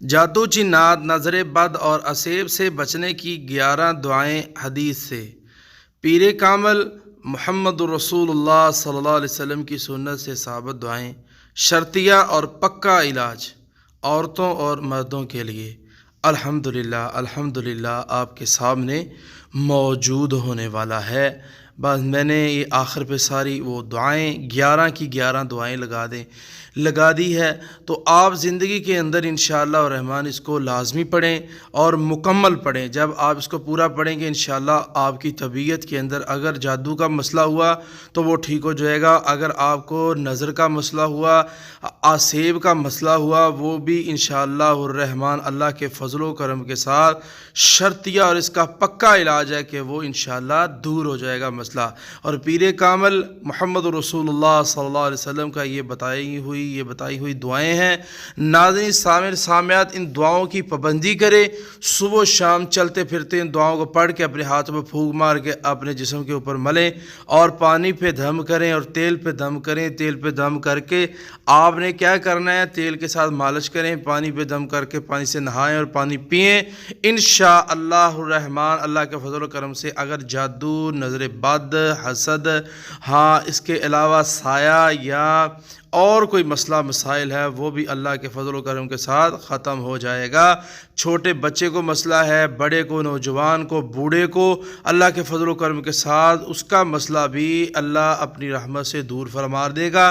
جادو جنات نظر بد اور اسیب سے بچنے کی 11 دعائیں حدیث سے۔ پیر کامل محمد رسول اللہ صلی اللہ علیہ وسلم کی سنت سے ثابت دعائیں، شرطیہ اور پکا علاج عورتوں اور مردوں کے لیے۔ الحمدللہ آپ کے سامنے موجود ہونے والا ہے۔ بس میں نے یہ آخر پہ ساری وہ دعائیں 11 کی 11 دعائیں لگا دی ہے، تو آپ زندگی کے اندر انشاءاللہ الرحمن اس کو لازمی پڑھیں اور مکمل پڑھیں۔ جب آپ اس کو پورا پڑھیں گے انشاءاللہ آپ کی طبیعت کے اندر اگر جادو کا مسئلہ ہوا تو وہ ٹھیک ہو جائے گا، اگر آپ کو نظر کا مسئلہ ہوا، آسیب کا مسئلہ ہوا، وہ بھی انشاءاللہ الرحمن اللہ کے فضل و کرم کے ساتھ شرطیہ اور اس کا پکا علاج ہے کہ وہ انشاءاللہ دور ہو جائے گا مسئلہ۔ اور پیر کامل محمد رسول اللہ صلی اللہ علیہ وسلم کا یہ بتائی ہوئی دعائیں ہیں۔ ناظرین سامعات ان دعاؤں کی پابندی کرے، صبح و شام چلتے پھرتے ان دعاؤں کو پڑھ کے اپنے ہاتھوں پہ پھونک مار کے اپنے جسم کے اوپر ملیں اور پانی پہ دم کریں اور تیل پہ دم کریں۔ تیل پہ دم کر کے آپ نے کیا کرنا ہے، تیل کے ساتھ مالش کریں، پانی پہ دم کر کے پانی سے نہائیں اور پانی پئیں۔ انشاءاللہ الرحمن اللہ کے فضل و کرم سے اگر جادو، نظر بد، حسد، اس کے علاوہ سایہ یا اور کوئی مسئلہ مسائل ہے وہ بھی اللہ کے فضل و کرم کے ساتھ ختم ہو جائے گا۔ چھوٹے بچے کو مسئلہ ہے، بڑے کو، نوجوان کو، بوڑھے کو، اللہ کے فضل و کرم کے ساتھ اس کا مسئلہ بھی اللہ اپنی رحمت سے دور فرما دے گا۔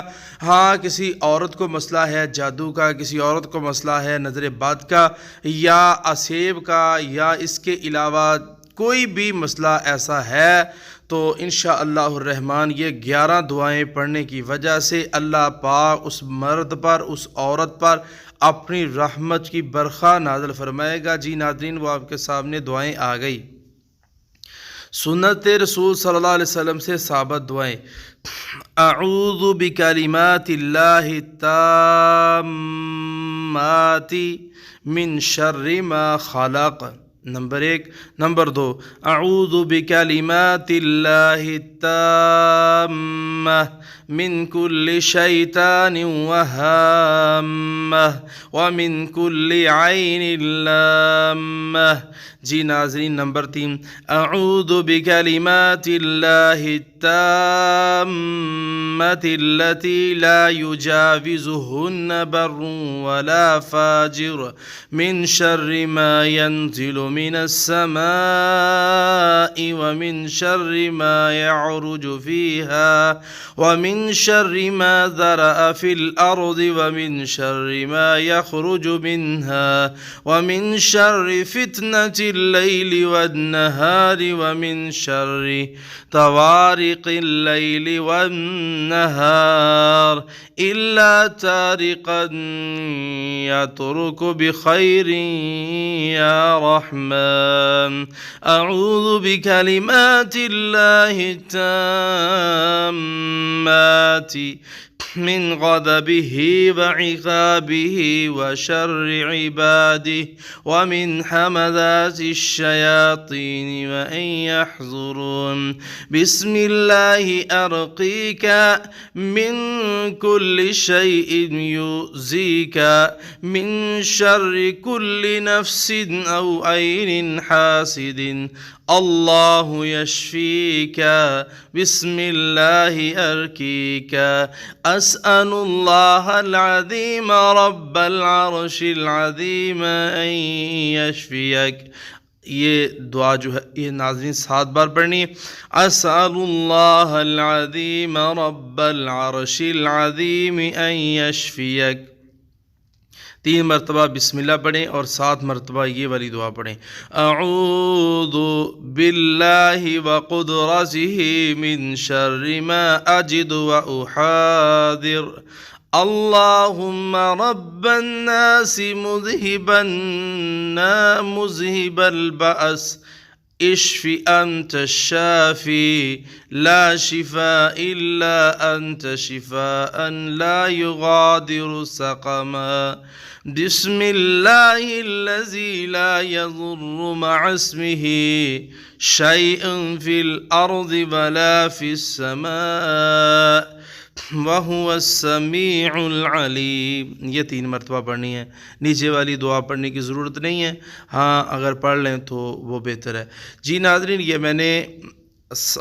کسی عورت کو مسئلہ ہے جادو کا، کسی عورت کو مسئلہ ہے نظر بد کا یا اسیب کا یا اس کے علاوہ کوئی بھی مسئلہ ایسا ہے تو انشاءاللہ الرحمن یہ 11 دعائیں پڑھنے کی وجہ سے اللہ پاک اس مرد پر، اس عورت پر اپنی رحمت کی برخا نازل فرمائے گا۔ جی ناظرین وہ آپ کے سامنے دعائیں آ گئی۔ سنت رسول صلی اللہ علیہ وسلم سے ثابت دعائیں: اعوذ بکلمات اللہ التامات من شر ما خلق، نمبر 1۔ نمبر 2، اعوذ بکلمات اللہ التامہ من کل شیطان وہامہ ومن کل عین لامہ۔ جی ناظرین نمبر 3، اعوذ بکلمات اللہ التامۃ التی لا یجاوزہن بر ولا فاجر من شر ما ينزل من السماء ومن شر ما يعرج فيها ومن شر ما ذرأ في الأرض ومن شر ما يخرج منها ومن شر فتنة الليل والنهار ومن شر طوارق الليل والنهار إلا طارقا يطرق بخير يا رحمن۔ أعوذ بكلمات الله التامات من غضبه وعقابه وشر عباده ومن همزات الشياطين وأن يحضرون۔ بسم الله أرقيك من كل شيء يؤذيك من شر كل نفس أو عين حاسد اللہ یشفیک بسم اللہ ارقیک۔ اسأل اللہ العظیم رب العرش العظیم ان یشفیک۔ یہ دعا جو ہے یہ ناظرین 7 بار پڑھنی ہے۔ اسأل اللہ العظیم رب العرش العظیم ان یشفیک۔ 3 مرتبہ بسم اللہ پڑھیں اور 7 مرتبہ یہ والی دعا پڑھیں: اعوذ باللہ وقدرتہ من شر ما اجد واحاذر۔ اللہم رب الناس مذہب البأس اشف انت الشافی لا شفاء الا انت شفاء لا یغادر سقما۔ بسم اللہ الذی لا یضر مع اسمہ شیء فی الارض ولا فی السماء وَهُوَ السَّمِيعُ الْعَلِيمُ، یہ 3 مرتبہ پڑھنی ہے، نیچے والی دعا پڑھنے کی ضرورت نہیں ہے، ہاں اگر پڑھ لیں تو وہ بہتر ہے۔ جی ناظرین، یہ میں نے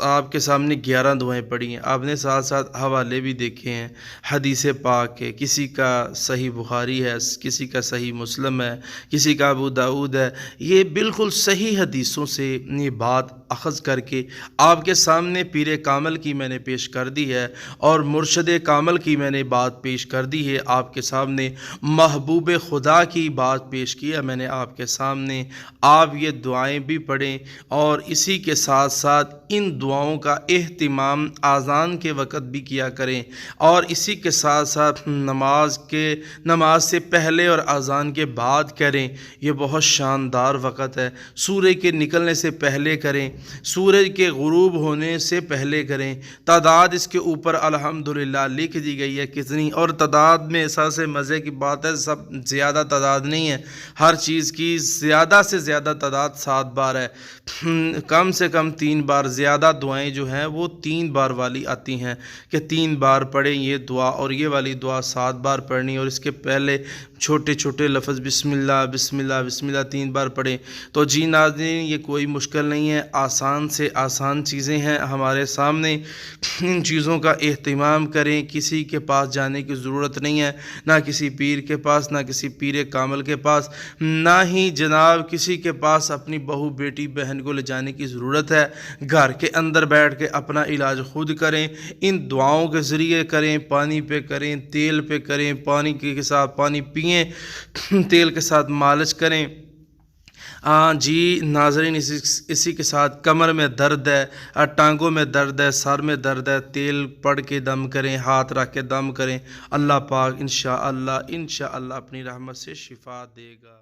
آپ کے سامنے 11 دعائیں پڑھی ہیں، آپ نے ساتھ ساتھ حوالے بھی دیکھے ہیں، حدیث پاک ہے، کسی کا صحیح بخاری ہے، کسی کا صحیح مسلم ہے، کسی کا ابو داؤد ہے، یہ بالکل صحیح حدیثوں سے یہ بات اخذ کر کے آپ کے سامنے پیر کامل کی میں نے پیش کر دی ہے، اور مرشد کامل کی میں نے بات پیش کر دی ہے، آپ کے سامنے محبوب خدا کی بات پیش کی ہے میں نے آپ کے سامنے۔ آپ یہ دعائیں بھی پڑھیں اور اسی کے ساتھ ساتھ ان دعاؤں کا اہتمام اذان کے وقت بھی کیا کریں، اور اسی کے ساتھ ساتھ نماز سے پہلے اور اذان کے بعد کریں۔ یہ بہت شاندار وقت ہے، سورج کے نکلنے سے پہلے کریں، سورج کے غروب ہونے سے پہلے کریں۔ تعداد اس کے اوپر الحمدللہ لکھ دی گئی ہے کتنی، اور تعداد میں ایسا سے مزے کی بات ہے، سب زیادہ تعداد نہیں ہے، ہر چیز کی زیادہ سے زیادہ تعداد 7 بار ہے، کم سے کم 3 بار، زیادہ دعائیں جو ہیں وہ 3 بار والی آتی ہیں کہ 3 بار پڑھیں یہ دعا، اور یہ والی دعا 7 بار پڑھنی، اور اس کے پہلے چھوٹے چھوٹے لفظ بسم اللہ بسم اللہ بسم اللہ 3 بار پڑھیں۔ تو جی ناظرین، یہ کوئی مشکل نہیں ہے، آسان سے آسان چیزیں ہیں ہمارے سامنے، ان چیزوں کا اہتمام کریں، کسی کے پاس جانے کی ضرورت نہیں ہے، نہ کسی پیر کے پاس، نہ کسی پیر کامل کے پاس، نہ ہی جناب کسی کے پاس اپنی بہو بیٹی بہن کو لے جانے کی ضرورت ہے۔ گھر کے اندر بیٹھ کے اپنا علاج خود کریں، ان دعاؤں کے ذریعے کریں، پانی پہ کریں، تیل پہ کریں، پانی کے ساتھ پانی پئیں، تیل کے ساتھ مالش کریں۔ جی ناظرین، اسی کے ساتھ کمر میں درد ہے، ٹانگوں میں درد ہے، سر میں درد ہے، تیل پڑھ کے دم کریں، ہاتھ رکھ کے دم کریں، اللہ پاک انشاءاللہ اپنی رحمت سے شفا دے گا۔